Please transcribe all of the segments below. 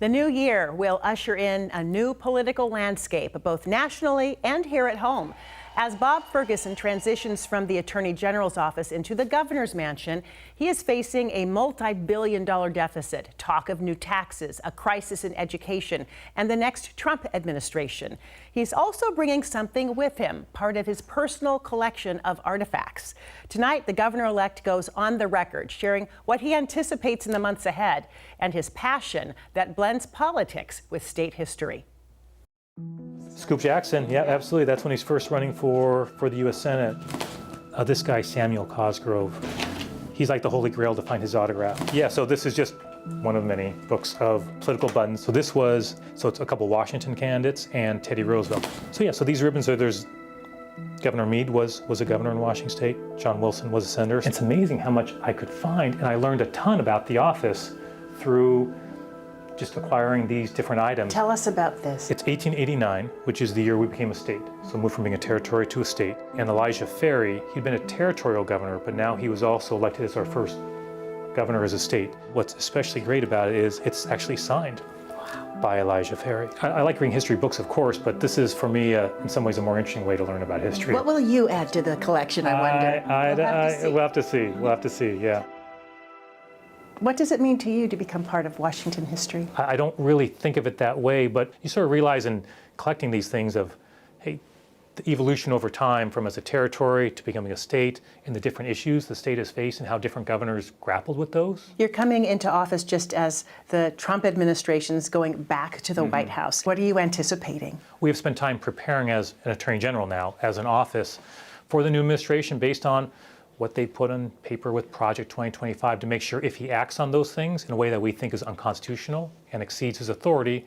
The new year will usher in a new political landscape, both nationally and here at home. As Bob Ferguson transitions from the Attorney General's office into the governor's mansion, he is facing a multi-billion-dollar deficit, talk of new taxes, a crisis in education, and the next Trump administration. He's also bringing something with him, part of his personal collection of artifacts. Tonight, the governor-elect goes on the record, sharing what he anticipates in the months ahead and his passion that blends politics with state history. Scoop Jackson, yeah, absolutely. That's when he's first running for the U.S. Senate. This guy, Samuel Cosgrove, he's like the holy grail to find his autograph. Yeah, so this is just one of many books of political buttons. So it's a couple Washington candidates and Teddy Roosevelt. So yeah, so these ribbons there's Governor Meade was a governor in Washington State. John Wilson was a senator. It's amazing how much I could find, and I learned a ton about the office through just acquiring these different items. Tell us about this. It's 1889, which is the year we became a state. So moved from being a territory to a state. And Elijah Ferry, he'd been a territorial governor, but now he was also elected as our first governor as a state. What's especially great about it is it's actually signed by Elijah Ferry. I like reading history books, of course, but this is, for me, in some ways, a more interesting way to learn about history. What will you add to the collection, I wonder? We'll have to see. We'll have to see, yeah. What does it mean to you to become part of Washington history? I don't really think of it that way, but you sort of realize in collecting these things of, hey, the evolution over time from as a territory to becoming a state and the different issues the state has faced and how different governors grappled with those. You're coming into office just as the Trump administration is going back to the White House. What are you anticipating? We have spent time preparing as an Attorney General now, as an office, for the new administration based on what they put on paper with Project 2025 to make sure if he acts on those things in a way that we think is unconstitutional and exceeds his authority,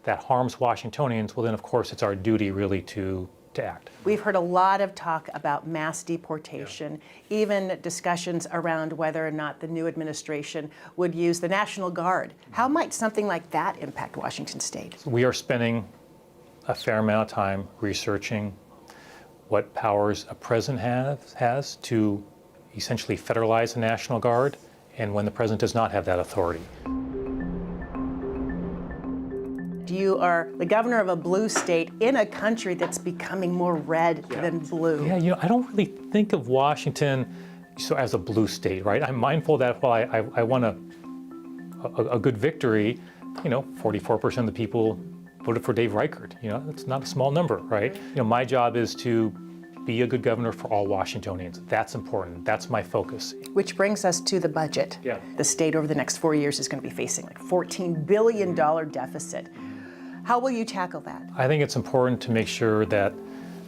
that harms Washingtonians, well then of course it's our duty really to act. We've heard a lot of talk about mass deportation, even discussions around whether or not the new administration would use the National Guard. How might something like that impact Washington State? So we are spending a fair amount of time researching what powers a president has to essentially federalize the National Guard, and when the president does not have that authority. You are the governor of a blue state in a country that's becoming more red than blue. Yeah, I don't really think of Washington as a blue state, right? I'm mindful that while I won a good victory, 44% of the people voted for Dave Reichert. It's not a small number, right? My job is to be a good governor for all Washingtonians. That's important. That's my focus. Which brings us to the budget. Yeah. The state over the next 4 years is going to be facing like $14 billion deficit. How will you tackle that? I think it's important to make sure that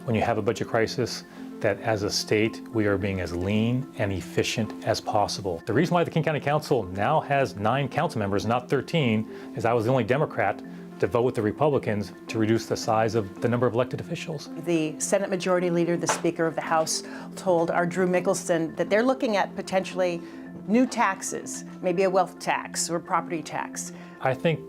when you have a budget crisis, that as a state, we are being as lean and efficient as possible. The reason why the King County Council now has 9 council members, not 13, is I was the only Democrat to vote with the Republicans to reduce the size of the number of elected officials. The Senate Majority Leader, the Speaker of the House, told our Drew Mickelson that they're looking at potentially new taxes, maybe a wealth tax or property tax. I think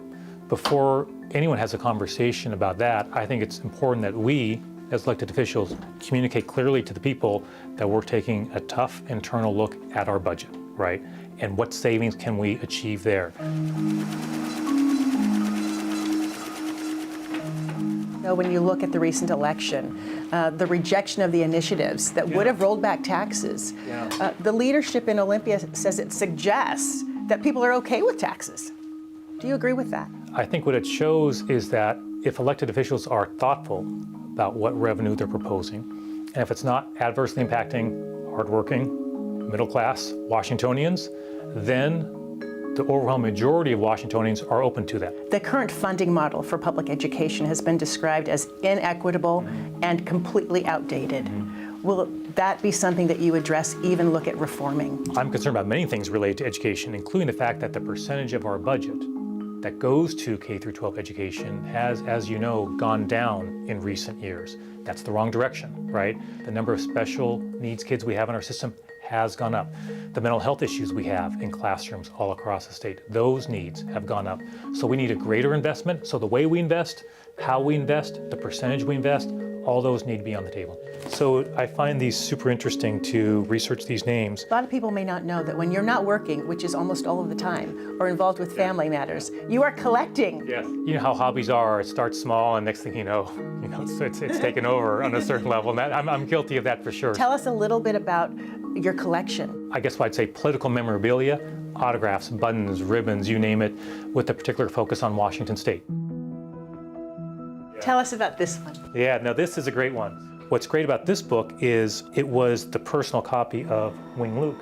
before anyone has a conversation about that, I think it's important that we, as elected officials, communicate clearly to the people that we're taking a tough internal look at our budget, right? And what savings can we achieve there? When you look at the recent election, the rejection of the initiatives that would have rolled back taxes, the leadership in Olympia says it suggests that people are okay with taxes. Do you agree with that? I think what it shows is that if elected officials are thoughtful about what revenue they're proposing, and if it's not adversely impacting hardworking, middle-class Washingtonians, then the overwhelming majority of Washingtonians are open to that. The current funding model for public education has been described as inequitable and completely outdated. Will that be something that you address, even look at reforming? I'm concerned about many things related to education, including the fact that the percentage of our budget that goes to K through 12 education has, as you know, gone down in recent years. That's the wrong direction, right? The number of special needs kids we have in our system has gone up. The mental health issues we have in classrooms all across the state, those needs have gone up. So we need a greater investment. So the way we invest, how we invest, the percentage we invest, all those need to be on the table. So I find these super interesting to research these names. A lot of people may not know that when you're not working, which is almost all of the time, or involved with family matters, you are collecting. Yes. You know how hobbies are. It starts small, and next thing you know it's taken over on a certain level. And I'm guilty of that for sure. Tell us a little bit about your collection. I guess I'd say political memorabilia, autographs, buttons, ribbons, you name it, with a particular focus on Washington State. Tell us about this one. Yeah, now this is a great one. What's great about this book is it was the personal copy of Wing Luke.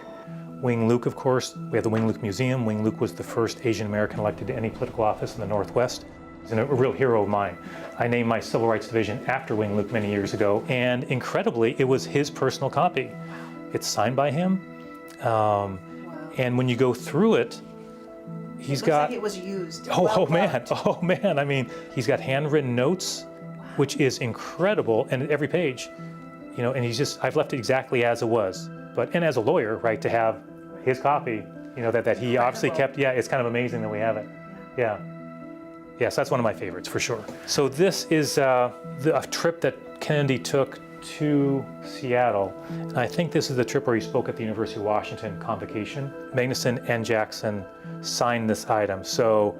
Wing Luke, of course, we have the Wing Luke Museum. Wing Luke was the first Asian American elected to any political office in the Northwest. He's a real hero of mine. I named my Civil Rights Division after Wing Luke many years ago, and incredibly, it was his personal copy. It's signed by him, and when you go through it, he's got. Like it was used. Oh man! I mean, he's got handwritten notes, which is incredible, and at every page, and I've left it exactly as it was. And as a lawyer, right, to have his copy, that he obviously kept. Yeah, it's kind of amazing that we have it. Yeah. Yes, that's one of my favorites for sure. So this is a trip that Kennedy took to Seattle. And I think this is the trip where he spoke at the University of Washington convocation. Magnuson and Jackson signed this item. So,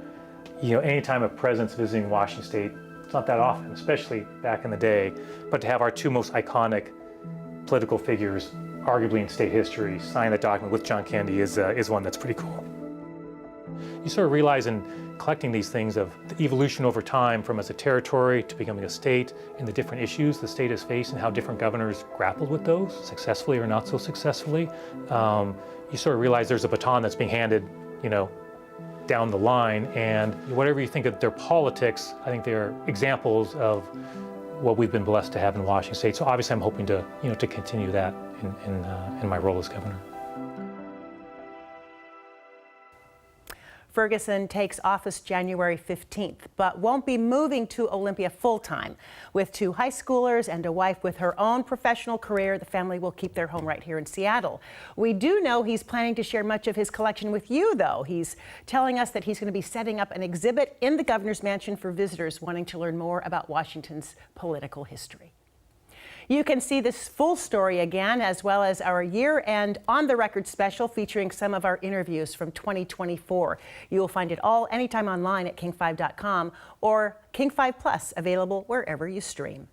anytime a president's visiting Washington State, it's not that often, especially back in the day. But to have our two most iconic political figures, arguably in state history, sign that document with John Kennedy is one that's pretty cool. You sort of realize in collecting these things of the evolution over time from as a territory to becoming a state and the different issues the state has faced and how different governors grappled with those, successfully or not so successfully. You sort of realize there's a baton that's being handed, down the line, and whatever you think of their politics, I think they're examples of what we've been blessed to have in Washington State. So obviously I'm hoping to, to continue that in my role as governor. Ferguson takes office January 15th, but won't be moving to Olympia full-time. With two high schoolers and a wife with her own professional career, the family will keep their home right here in Seattle. We do know he's planning to share much of his collection with you, though. He's telling us that he's going to be setting up an exhibit in the governor's mansion for visitors wanting to learn more about Washington's political history. You can see this full story again, as well as our year-end On the Record special featuring some of our interviews from 2024. You will find it all anytime online at king5.com or King 5 Plus, available wherever you stream.